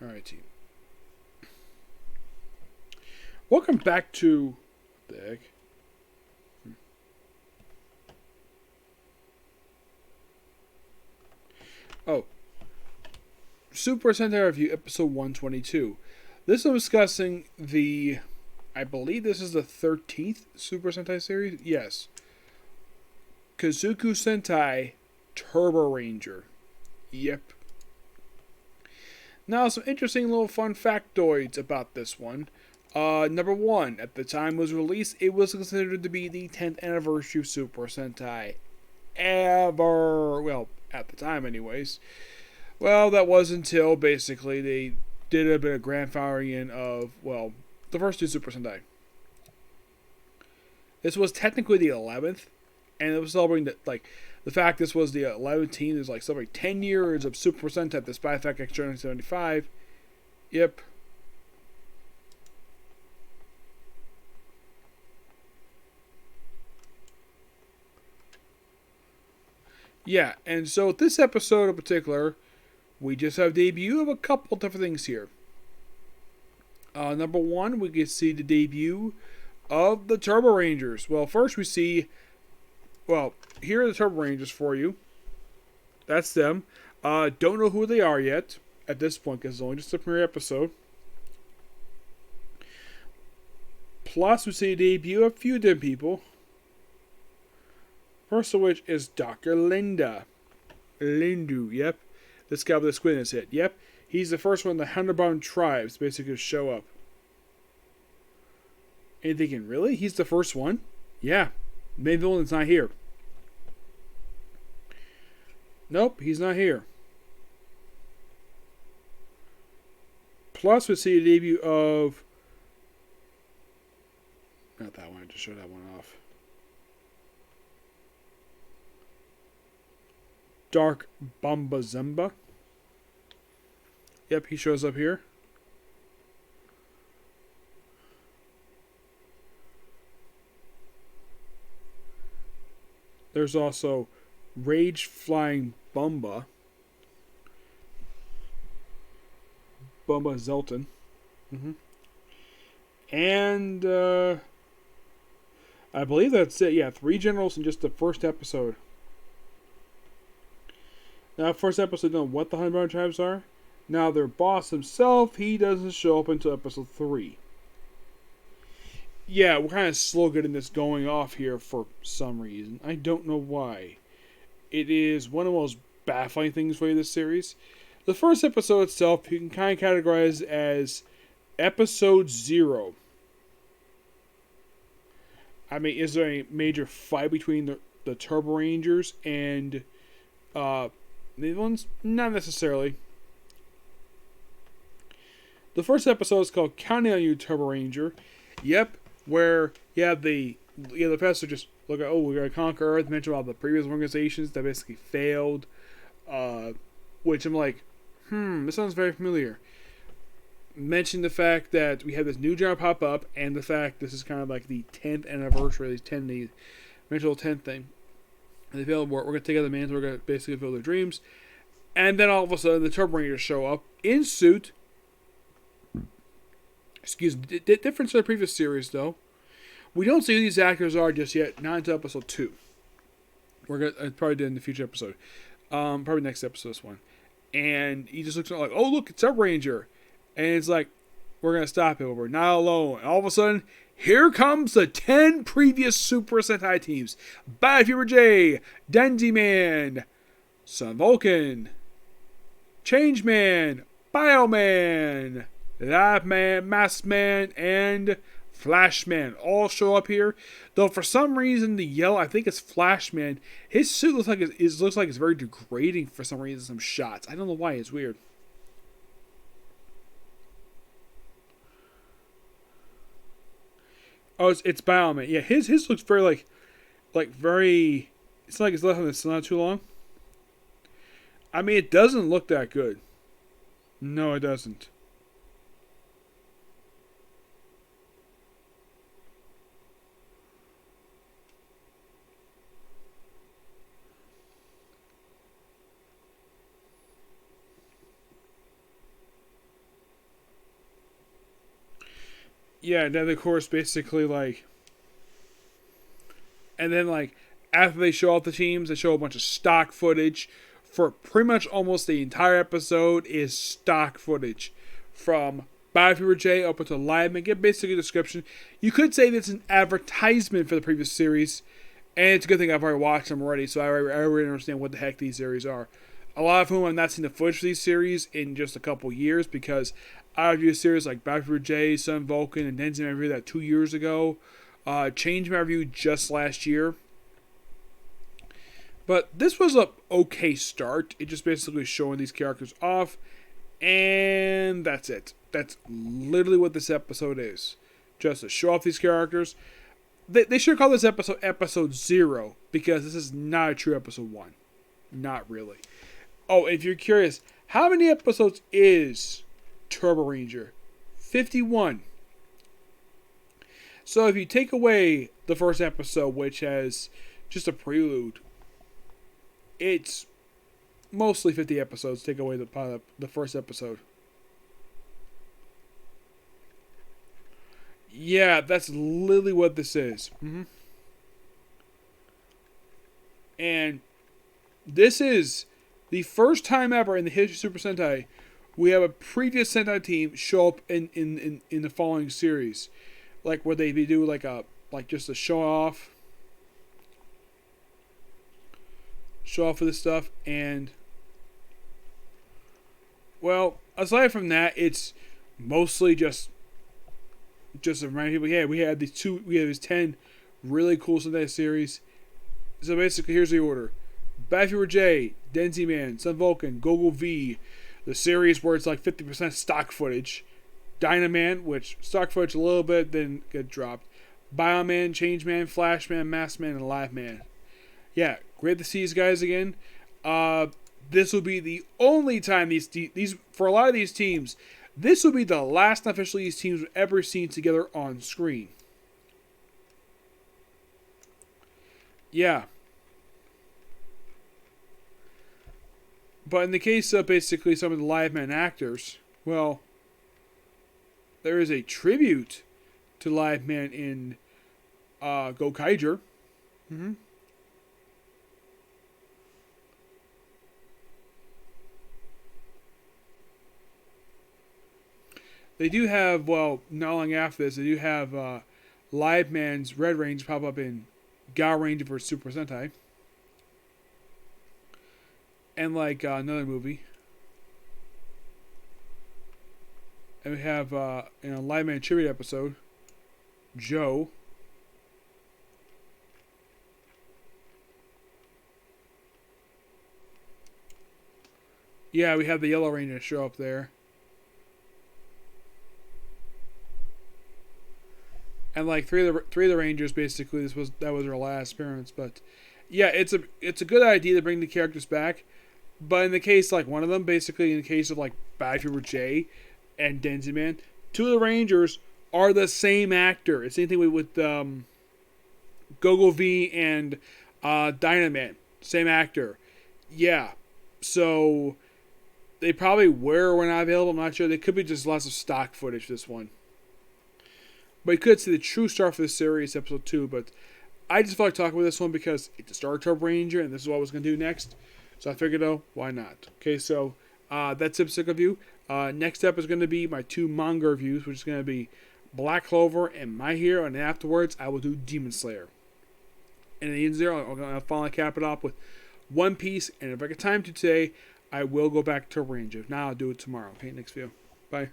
Alright, team. Welcome back to... the heck? Oh. Super Sentai Review, episode 122. This is discussing the... I believe this is the 13th Super Sentai series? Yes. Kousoku Sentai Turboranger. Yep. Now, some interesting little fun factoids about this one. Number one, at the time it was released, it was considered to be the 10th anniversary of Super Sentai ever. Well, at the time, anyways. Well, that was until basically they did a bit of grandfathering of, well, the first two Super Sentai. This was technically the 11th, and it was celebrating the fact this was the 11th team is celebrating 10 years of Super Sentai despite the fact it's 1975. Yep. Yeah, and so this episode in particular, we just have debut of a couple different things here. Number one, we get to see the debut of the Turborangers. Well, first we see, here are the Turborangers for you. That's them. Don't know who they are yet at this point because it's only just the premiere episode. Plus, we see a debut of a few different people. First of which is Dr. Lindu, yep. This guy with the squid in his head, yep. He's the first one of the Hunter-bound tribes basically to show up. And you're thinking, really? He's the first one? Yeah. Main villain's not here. Nope, he's not here. Plus, we see a debut of... Not that one, I just showed that one off. Dark Bombazemba. Yep, he shows up here. There's also Rage Flying Bumba. Bumba Zelton. And, I believe that's it. Yeah, 3 generals in just the first episode. Now, first episode, know what the Hunter-bound tribes are. Now, their boss himself, he doesn't show up until episode 3. Yeah, we're kind of slow getting this going off here for some reason. I don't know why. It is one of the most baffling things for this series. The first episode itself, you can kind of categorize as episode 0. I mean, is there a major fight between the Turborangers and the ones? Not necessarily. The first episode is called Counting on You, Turboranger. Yep, where the professor just look at, we're going to conquer Earth, mention all the previous organizations that basically failed. Which I'm like, this sounds very familiar. Mention the fact that we have this new job pop up, and the fact this is kind of like the 10th anniversary, the mental 10th thing. And they failed. We're going to take out the man, we're going to basically fulfill their dreams. And then all of a sudden, the Turborangers show up in suit. Excuse me. Different to the previous series, though. We don't see who these actors are just yet. Not until episode 2. We're going to probably do in the future episode. Probably next episode, this one. And he just looks like, oh, look, it's Turboranger. And it's like, we're going to stop it. We're not alone. And all of a sudden, here comes the 10 previous Super Sentai teams. Bad Fever J, Denji Man, Sun Vulcan, Changeman, Bioman, Lab Man, Mask Man, and Flashman all show up here. Though for some reason the yellow, I think it's Flashman, his suit looks like it's very degrading for some reason. Some shots, I don't know why. It's weird. Oh, it's Bioman. Yeah, his looks very very. It's like it's left on the sun not too long. I mean, it doesn't look that good. No, it doesn't. yeah, then of course basically like, and then like after they show off the teams, they show a bunch of stock footage for pretty much almost the entire episode is stock footage from Biofury J up until Liveman. Get basically a description. You could say that's an advertisement for the previous series, and it's a good thing I've already watched them already, so I already understand what the heck these series are. A lot of whom I've not seen the footage for these series in just a couple years because I reviewed series like Biofury J, Sun Vulcan, and Denzin. I reviewed that 2 years ago. Changed my review just last year. But this was a okay start. It just basically showing these characters off, and that's it. That's literally what this episode is. Just to show off these characters. They should call this episode 0 because this is not a true episode 1. Not really. Oh, if you're curious, how many episodes is Turboranger? 51. So if you take away the first episode, which has just a prelude, it's mostly 50 episodes. Take away the first episode. Yeah, that's literally what this is. And this is the first time ever in the history of Super Sentai we have a previous Sentai team show up in the following series. Like where they do like just a show off of this stuff, and well, aside from that, it's mostly just to remind people, yeah, we have these 10 really cool Sentai series. So basically, here's the order: Biofury J, Denzi Man, Sun Vulcan, Gogo V, the series where it's like 50% stock footage. Dynaman, which stock footage a little bit, then get dropped. Bioman, Changeman, Flashman, Maskman, and Liveman. Yeah, great to see these guys again. This will be the only time these for a lot of these teams, this will be the last officially these teams we've ever seen together on screen. Yeah. But in the case of basically some of the Liveman actors, well, there is a tribute to Liveman in Gokaiger. They do have, well, not long after this, they do have Liveman's Red Range pop up in Gao Ranger vs. Super Sentai. And like another movie. And we have in a Liveman tribute episode, Joe. Yeah, we have the Yellow Ranger show up there. And like three of the Rangers, basically, that was their last appearance. But yeah, it's a good idea to bring the characters back. But in the case like one of them, basically in the case of like Biofury J and Denzi Man, 2 of the Rangers are the same actor. It's the same thing with Gogo V and Dynaman, same actor. Yeah, so they probably were or were not available. I'm not sure. They could be just lots of stock footage for this one. But you could see the true start for this series, episode 2. But I just felt like talking about this one because it's the start of Turboranger, and this is what I was going to do next. So I figured, why not? Okay, so that's episode review. Next up is going to be my 2 manga reviews, which is going to be Black Clover and My Hero, and afterwards I will do Demon Slayer. And in the end zero, I'm going to finally cap it off with One Piece, and if I get time to today, I will go back to Turboranger. If not, I'll do it tomorrow. Okay, next video. Bye.